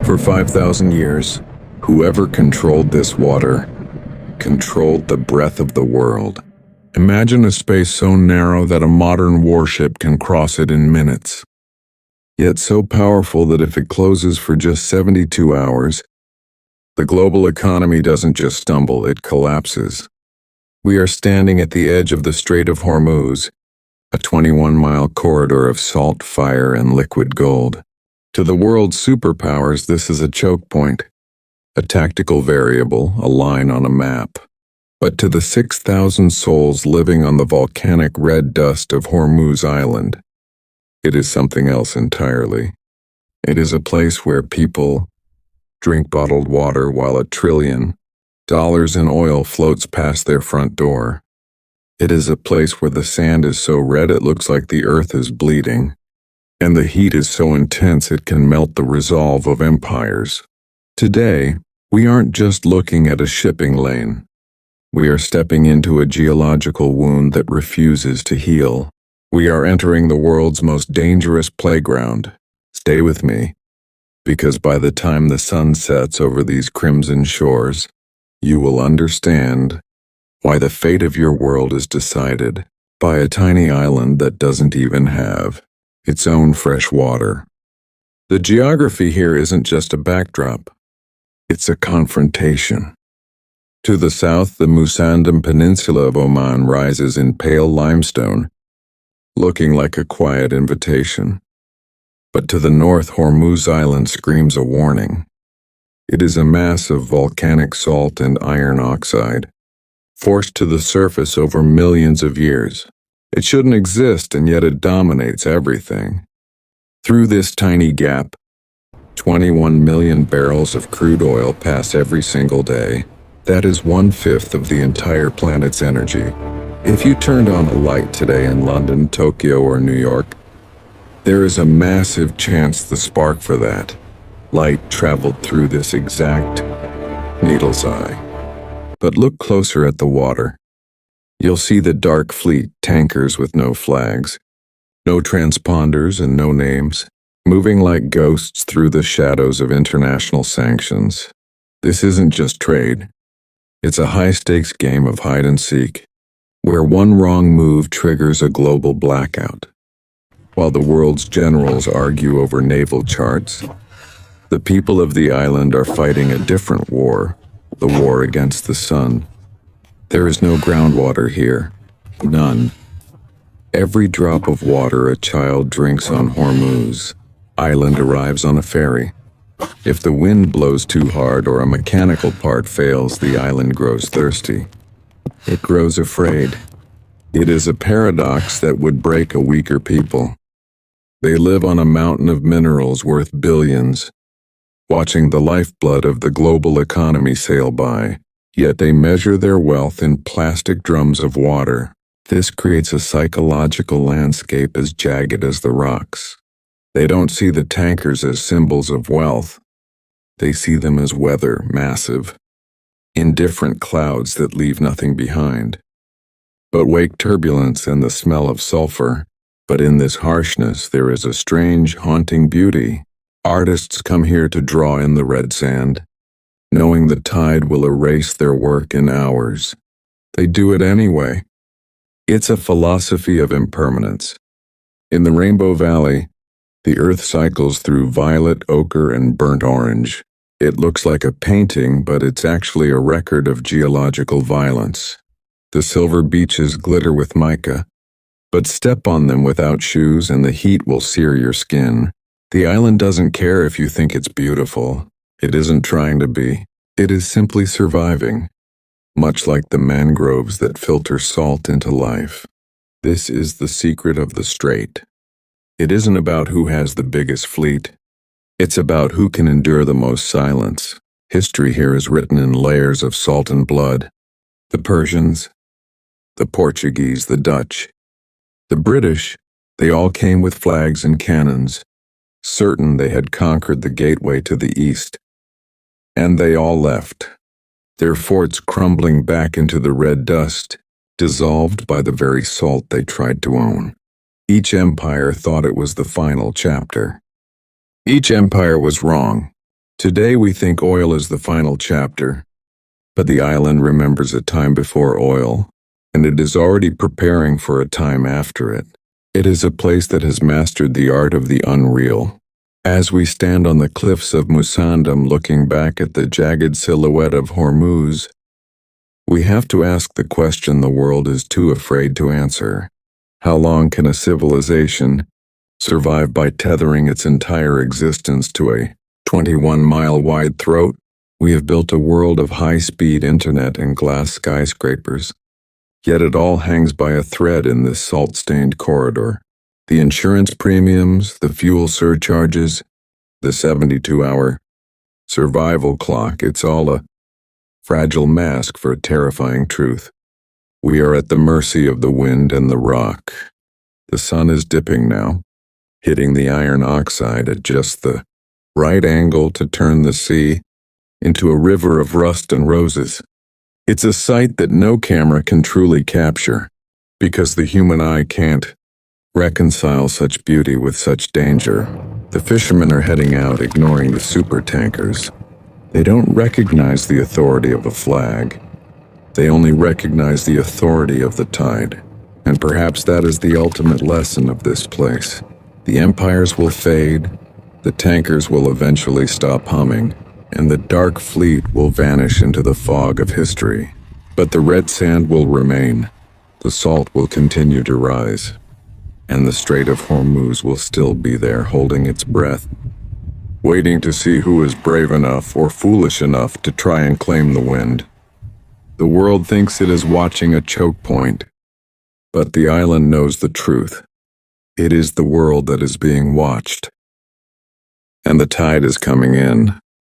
For 5,000 years, whoever controlled this water controlled the breadth of the world. Imagine a space so narrow that a modern warship can cross it in minutes, yet so powerful that if it closes for just 72 hours, the global economy doesn't just stumble, it collapses. We are standing at the edge of the Strait of Hormuz, a 21-mile corridor of salt, fire, and liquid gold. To the world's superpowers, this is a choke point, a tactical variable, a line on a map. But to the 6,000 souls living on the volcanic red dust of Hormuz Island, it is something else entirely. It is a place where people drink bottled water while $1 trillion in oil floats past their front door. It is a place where the sand is so red it looks like the earth is bleeding, and the heat is so intense it can melt the resolve of empires. Today, we aren't just looking at a shipping lane. We are stepping into a geological wound that refuses to heal. We are entering the world's most dangerous playground. Stay with me, because by the time the sun sets over these crimson shores, you will understand why the fate of your world is decided by a tiny island that doesn't even have its own fresh water. The geography here isn't just a backdrop. It's a confrontation. To the south, the Musandam Peninsula of Oman rises in pale limestone, looking like a quiet invitation. But to the north, Hormuz Island screams a warning. It is a mass of volcanic salt and iron oxide, forced to the surface over millions of years. It shouldn't exist, and yet it dominates everything. Through this tiny gap, 21 million barrels of crude oil pass every single day. That is 1/5 of the entire planet's energy. If you turned on a light today in London, Tokyo, or New York, there is a massive chance the spark for that light traveled through this exact needle's eye. But look closer at the water. You'll see the dark fleet, tankers with no flags, no transponders and no names, moving like ghosts through the shadows of international sanctions. This isn't just trade. It's a high-stakes game of hide-and-seek, where one wrong move triggers a global blackout. While the world's generals argue over naval charts, the people of the island are fighting a different war, the war against the sun. There is no groundwater here. None. Every drop of water a child drinks on Hormuz Island arrives on a ferry. If the wind blows too hard or a mechanical part fails, the island grows thirsty. It grows afraid. It is a paradox that would break a weaker people. They live on a mountain of minerals worth billions, watching the lifeblood of the global economy sail by, yet they measure their wealth in plastic drums of water. This creates a psychological landscape as jagged as the rocks. They don't see the tankers as symbols of wealth. They see them as weather, massive, indifferent clouds that leave nothing behind, but wake turbulence and the smell of sulfur. But in this harshness, there is a strange, haunting beauty. Artists come here to draw in the red sand, knowing the tide will erase their work in hours. They do it anyway. It's a philosophy of impermanence. In the Rainbow Valley, the earth cycles through violet, ochre, and burnt orange. It looks like a painting, but it's actually a record of geological violence. The silver beaches glitter with mica, but step on them without shoes and the heat will sear your skin. The island doesn't care if you think it's beautiful. It isn't trying to be. It is simply surviving, much like the mangroves that filter salt into life. This is the secret of the strait. It isn't about who has the biggest fleet. It's about who can endure the most silence. History here is written in layers of salt and blood. The Persians, the Portuguese, the Dutch, the British, they all came with flags and cannons, certain they had conquered the gateway to the east. And they all left, their forts crumbling back into the red dust, dissolved by the very salt they tried to own. Each empire thought it was the final chapter. Each empire was wrong. Today we think oil is the final chapter, but the island remembers a time before oil, and it is already preparing for a time after it. It is a place that has mastered the art of the unreal. As we stand on the cliffs of Musandam looking back at the jagged silhouette of Hormuz, we have to ask the question the world is too afraid to answer. How long can a civilization survive by tethering its entire existence to a 21-mile-wide throat? We have built a world of high-speed internet and glass skyscrapers, yet it all hangs by a thread in this salt-stained corridor. The insurance premiums, the fuel surcharges, the 72-hour survival clock, it's all a fragile mask for a terrifying truth. We are at the mercy of the wind and the rock. The sun is dipping now, hitting the iron oxide at just the right angle to turn the sea into a river of rust and roses. It's a sight that no camera can truly capture, because the human eye can't reconcile such beauty with such danger. The fishermen are heading out, ignoring the supertankers. They don't recognize the authority of a flag. They only recognize the authority of the tide. And perhaps that is the ultimate lesson of this place. The empires will fade, the tankers will eventually stop humming, and the dark fleet will vanish into the fog of history. But the red sand will remain, the salt will continue to rise, and the Strait of Hormuz will still be there holding its breath, waiting to see who is brave enough or foolish enough to try and claim the wind. The world thinks it is watching a choke point, but the island knows the truth. It is the world that is being watched. And the tide is coming in,